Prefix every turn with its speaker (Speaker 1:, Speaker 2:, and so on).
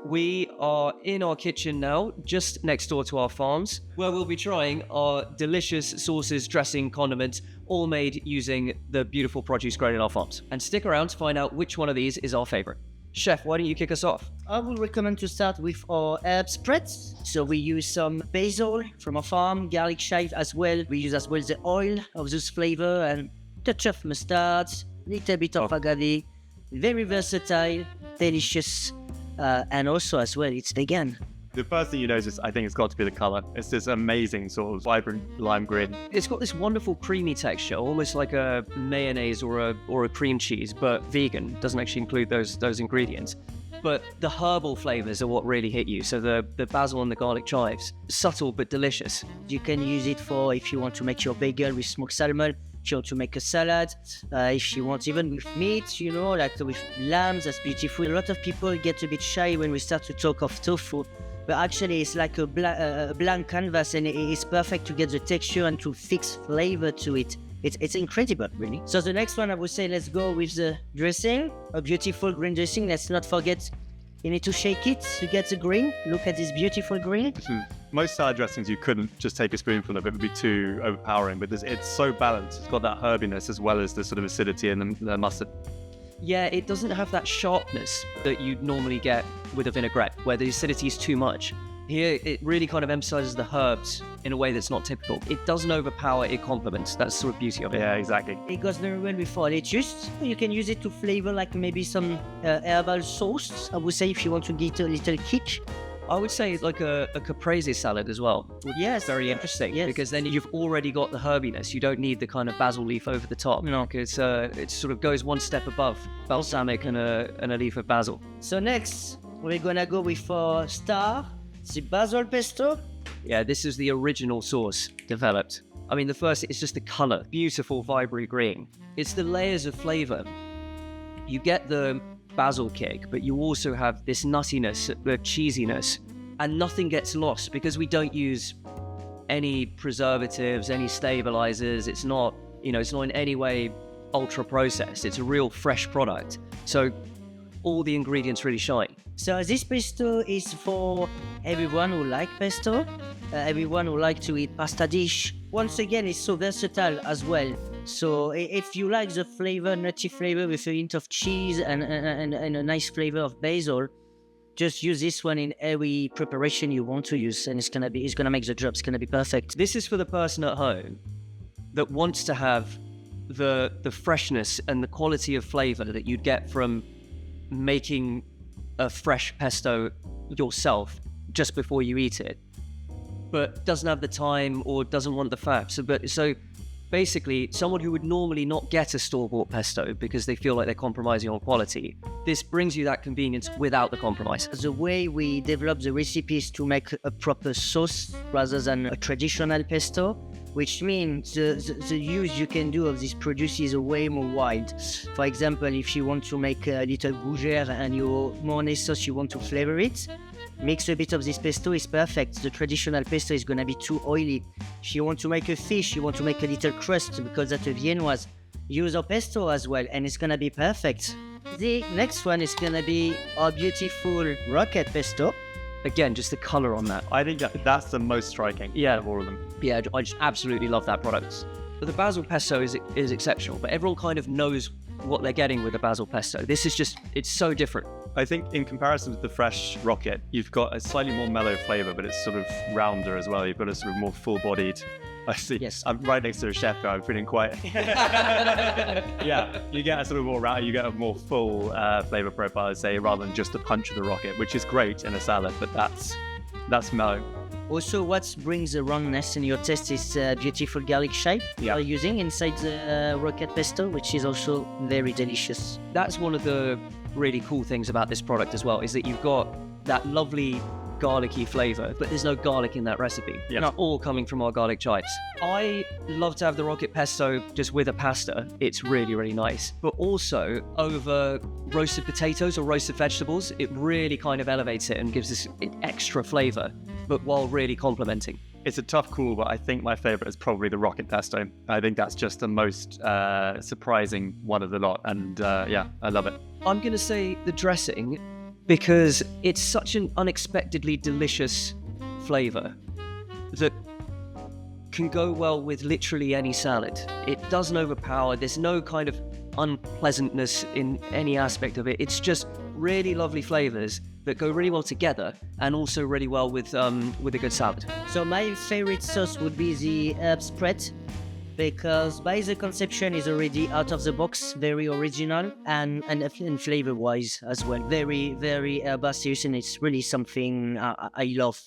Speaker 1: We are in our kitchen now, just next door to our farms, where we'll be trying our delicious sauces, dressing, condiments, all made using the beautiful produce grown in our farms. And stick around to find out which one of these is our favorite. Chef, why don't you kick us off?
Speaker 2: I would recommend to start with our herb spreads. So we use some basil from our farm, garlic chive as well. We use as well the oil of this flavor and touch of mustard, little bit of agave. Very versatile, delicious, and also as well, it's vegan.
Speaker 3: The first thing you notice, I think, it's got to be the color. It's this amazing sort of vibrant lime green.
Speaker 1: It's got this wonderful creamy texture, almost like a mayonnaise or a cream cheese, but vegan. Doesn't actually include those ingredients. But the herbal flavors are what really hit you. So the basil and the garlic chives, subtle but delicious.
Speaker 2: You can use it for if you want to make your bagel with smoked salmon, if you want to make a salad, if you want even with meat, like with lambs, that's beautiful. A lot of people get a bit shy when we start to talk of tofu. But actually, it's like a blank canvas, and it's perfect to get the texture and to fix flavor to it. It's incredible, really. So the next one, I would say, let's go with the dressing, a beautiful green dressing. Let's not forget, you need to shake it to get the green. Look at this beautiful green.
Speaker 3: Most salad dressings, you couldn't just take a spoonful of it. It would be too overpowering, but it's so balanced. It's got that herbiness as well as the sort of acidity and the mustard.
Speaker 1: Yeah, it doesn't have that sharpness that you'd normally get with a vinaigrette, where the acidity is too much. Here, it really kind of emphasizes the herbs in a way that's not typical. It doesn't overpower, it complements. That's the sort of beauty of it.
Speaker 3: Yeah, exactly.
Speaker 2: It goes very well with our lettuce. You can use it to flavor like maybe some herbal sauce, I would say, if you want to get a little kick.
Speaker 1: I would say like a caprese salad as well.
Speaker 2: Yes.
Speaker 1: Very interesting,
Speaker 2: yes.
Speaker 1: Because then you've already got the herbiness. You don't need the kind of basil leaf over the top.
Speaker 2: No.
Speaker 1: Because it sort of goes one step above balsamic and a leaf of basil.
Speaker 2: So next, we're gonna go with our star, the basil pesto.
Speaker 1: Yeah, this is the original sauce developed. I mean, the first, it's just the color. Beautiful, vibrant green. It's the layers of flavor. You get the basil kick, but you also have this nuttiness, the cheesiness, and nothing gets lost because we don't use any preservatives, any stabilizers. It's not in any way ultra processed. It's a real fresh product. So all the ingredients really shine.
Speaker 2: So this pesto is for everyone who like pesto, everyone who like to eat pasta dish. Once again, it's so versatile as well. So if you like the flavor, nutty flavor with a hint of cheese and a nice flavor of basil, just use this one in every preparation you want to use, and it's gonna make the job. It's gonna be perfect.
Speaker 1: This is for the person at home that wants to have the freshness and the quality of flavor that you'd get from making a fresh pesto yourself just before you eat it, but doesn't have the time or doesn't want the fat. So basically, someone who would normally not get a store-bought pesto because they feel like they're compromising on quality, this brings you that convenience without the compromise.
Speaker 2: The way we develop the recipe is to make a proper sauce rather than a traditional pesto, which means the use you can do of this produce is way more wide. For example, if you want to make a little gougère and your mornay sauce, you want to flavor it, mix a bit of this pesto is perfect. The traditional pesto is gonna be too oily. If you want to make a fish, you want to make a little crust because that's a viennoise, use our pesto as well, and it's gonna be perfect. The next one is gonna be our beautiful rocket pesto.
Speaker 1: Again, just the color on that.
Speaker 3: I think that's the most striking of all of them.
Speaker 1: Yeah, I just absolutely love that product. But the basil pesto is exceptional, but everyone kind of knows what they're getting with the basil pesto. This is just, it's so different.
Speaker 3: I think in comparison to the fresh rocket, you've got a slightly more mellow flavor, but it's sort of rounder as well. You've got a sort of more full-bodied. I see.
Speaker 2: Yes.
Speaker 3: I'm right next to a chef. I'm feeling quite. Yeah, you get a sort of more round. You get a more full flavor profile, I'd say, rather than just a punch of the rocket, which is great in a salad, but that's mellow.
Speaker 2: Also, what brings the roundness in your taste is beautiful garlic chive you're using inside the rocket pesto, which is also very delicious.
Speaker 1: That's one of the really cool things about this product as well, is that you've got that lovely garlicky flavor, but there's no garlic in that recipe.
Speaker 3: Yes.
Speaker 1: It's all coming from our garlic chives. I love to have the rocket pesto just with a pasta. It's really, really nice. But also over roasted potatoes or roasted vegetables, it really kind of elevates it and gives this extra flavor, but while really complementing.
Speaker 3: It's a tough call, but I think my favorite is probably the rocket pesto. I think that's just the most surprising one of the lot, and yeah, I love it.
Speaker 1: I'm going to say the dressing because it's such an unexpectedly delicious flavor that can go well with literally any salad. It doesn't overpower. There's no kind of unpleasantness in any aspect of it. It's just really lovely flavors that go really well together and also really well with a good salad.
Speaker 2: So my favorite sauce would be the herb spread, because by the conception is already out of the box, very original, and flavor wise as well, very herbaceous, and it's really something I love